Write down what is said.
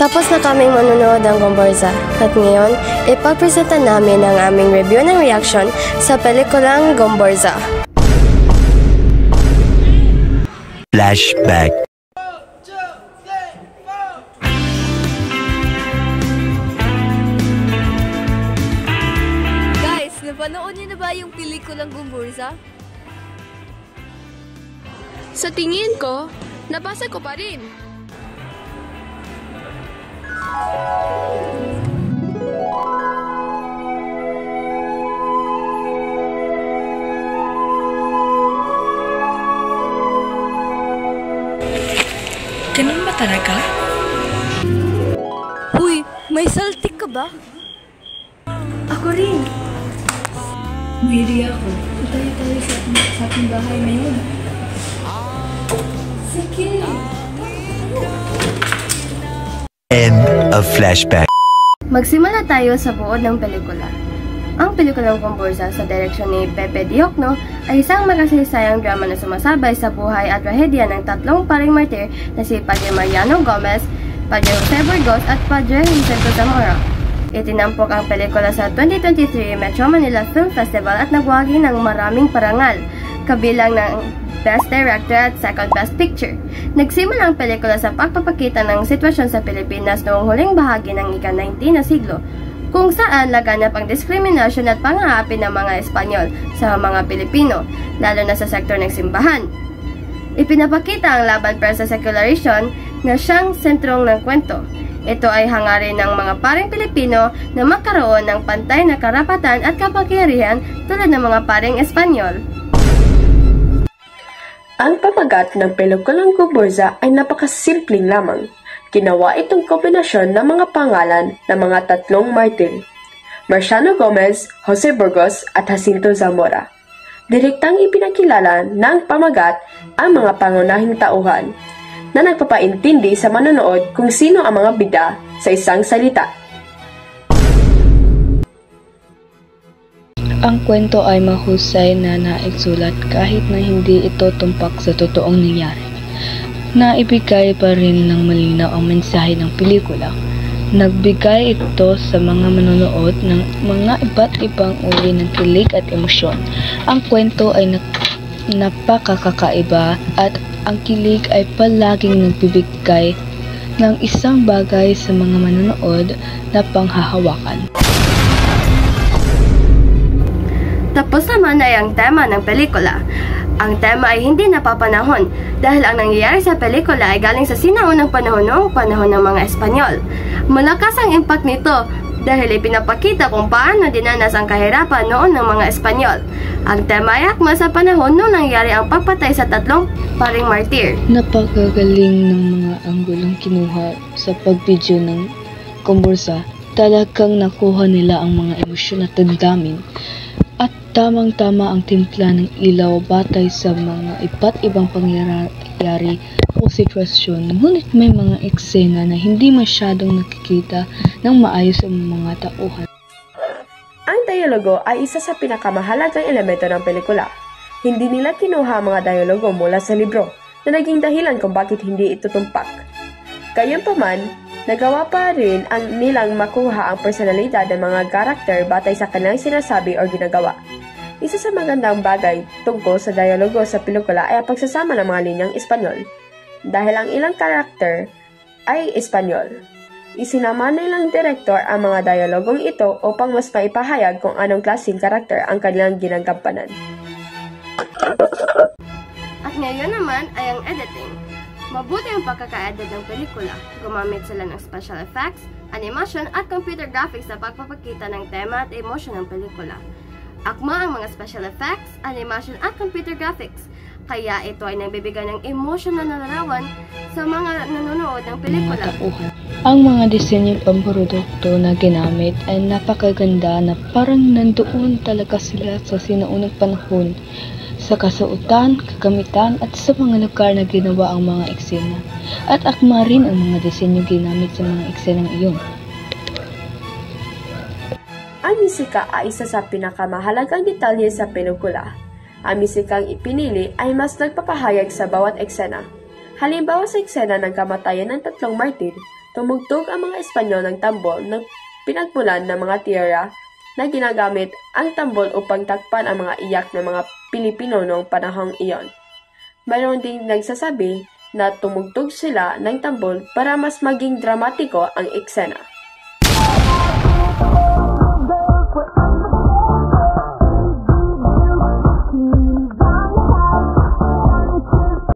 Tapos na kaming manonood ng Gomborza at ngayon, ipapresenta namin ang aming review ng reaction sa pelikulang Gomborza. Flashback. Guys, napanood niyo na ba yung pelikulang Gomborza? Sa tingin ko, nabasa ko pa rin. Ganun ba talaga? Uy, may saltik ka ba? Ako rin. May idea ako. Tayo sa ating bahay ngayon. Sige. End of flashback. Magsimula tayo sa buod ng pelikula. Ang pelikulang Gomborza sa direksyon ni Pepe Diokno ay isang makasaysayang drama na sumasabay sa buhay at trahedya ng tatlong paring martir na si Padre Mariano Gomez, Padre Jose Burgos at Padre Jacinto Zamora. Itinampok ang pelikula sa 2023 Metro Manila Film Festival at nagwagi ng maraming parangal, kabilang ng Best Director at Second Best Picture. Nagsimula ang pelikula sa pagpapakita ng sitwasyon sa Pilipinas noong huling bahagi ng ika-19 na siglo, kung saan laganap ang diskriminasyon at pang-aapi ng mga Espanyol sa mga Pilipino, lalo na sa sektor ng simbahan. Ipinapakita ang laban para sa secularization na siyang sentrong ng kwento. Ito ay hangarin ng mga paring Pilipino na magkaroon ng pantay na karapatan at kapangyarihan tulad ng mga paring Espanyol. Ang pamagat ng pelikulang Gomborza ay napakasimpleng lamang. Ginawa itong kombinasyon ng mga pangalan ng mga tatlong martir, Mariano Gomez, Jose Burgos at Jacinto Zamora. Direktang ipinakilala ng pamagat ang mga pangunahing tauhan na nagpapaintindi sa manonood kung sino ang mga bida sa isang salita. Ang kwento ay mahusay na naigsulat kahit na hindi ito tumpak sa totoong nangyari. Naibigay pa rin ng malinaw ang mensahe ng pelikula. Nagbigay ito sa mga manonood ng mga iba't ibang uri ng kilig at emosyon. Ang kwento ay napakakaiba at ang kilig ay palaging nagbibigay ng isang bagay sa mga manonood na panghahawakan. Tapos naman ay ang tema ng pelikula. Ang tema ay hindi napapanahon dahil ang nangyayari sa pelikula ay galing sa sinaunang panahon noong panahon ng mga Espanyol. Malakas ang impact nito dahil ipinapakita kung paano dinanas ang kahirapan noon ng mga Espanyol. Ang tema ay akma sa panahon noong nangyari ang pagpatay sa tatlong paring martir. Napakagaling ng mga anggulong kinuha sa pagbidyo ng Gomborza. Talagang nakuha nila ang mga emosyon at damdamin. At tamang-tama ang timpla ng ilaw batay sa mga iba't ibang pangyayari o sitwasyon. Ngunit may mga eksena na hindi masyadong nakikita ng maayos ang mga tauhan. Ang dialogo ay isa sa pinakamahalagang elemento ng pelikula. Hindi nila kinuha ang mga dialogo mula sa libro na naging dahilan kung bakit hindi ito tumpak. Gayunpaman, nagawa pa rin ang nilang makuha ang personalidad ng mga karakter batay sa kanilang sinasabi o ginagawa. Isa sa magandang bagay tungkol sa dialogo sa pelikula ay ang pagsasama ng mga linyang Espanyol. Dahil ang ilang karakter ay Espanyol, isinama nilang direktor ang mga dialogong ito upang mas maipahayag kung anong klaseng karakter ang kanilang ginagampanan. At ngayon naman ay ang editing. Mabuti ang pagkaka-edit ng pelikula. Gumamit sila ng special effects, animation at computer graphics sa pagpapakita ng tema at emosyon ng pelikula. Akma ang mga special effects, animation at computer graphics. Kaya ito ay nagbibigay ng emosyon na nalarawan sa mga nanonood ng pelikula. Ang mga disenyong pamprodukto na ginamit ay napakaganda na parang nandoon talaga sila sa sinaunang panahon. Sa kasuotan, kagamitan at sa mga lugar na ginawa ang mga eksena. At akma rin ang mga disenyo ginamit sa mga eksenang iyon. Ang musika ay isa sa pinakamahalagang detalye sa pelikula. Ang musikang ipinili ay mas nagpapahayag sa bawat eksena. Halimbawa sa eksena ng kamatayan ng tatlong martir, Tumugtog ang mga Espanyol ng tambol na pinagmulan ng mga tiyera na ginagamit ang tambol upang takpan ang mga iyak ng mga Pilipino noong panahong iyon. Mayroon ding nagsasabi na tumugtog sila ng tambol para mas maging dramatiko ang eksena.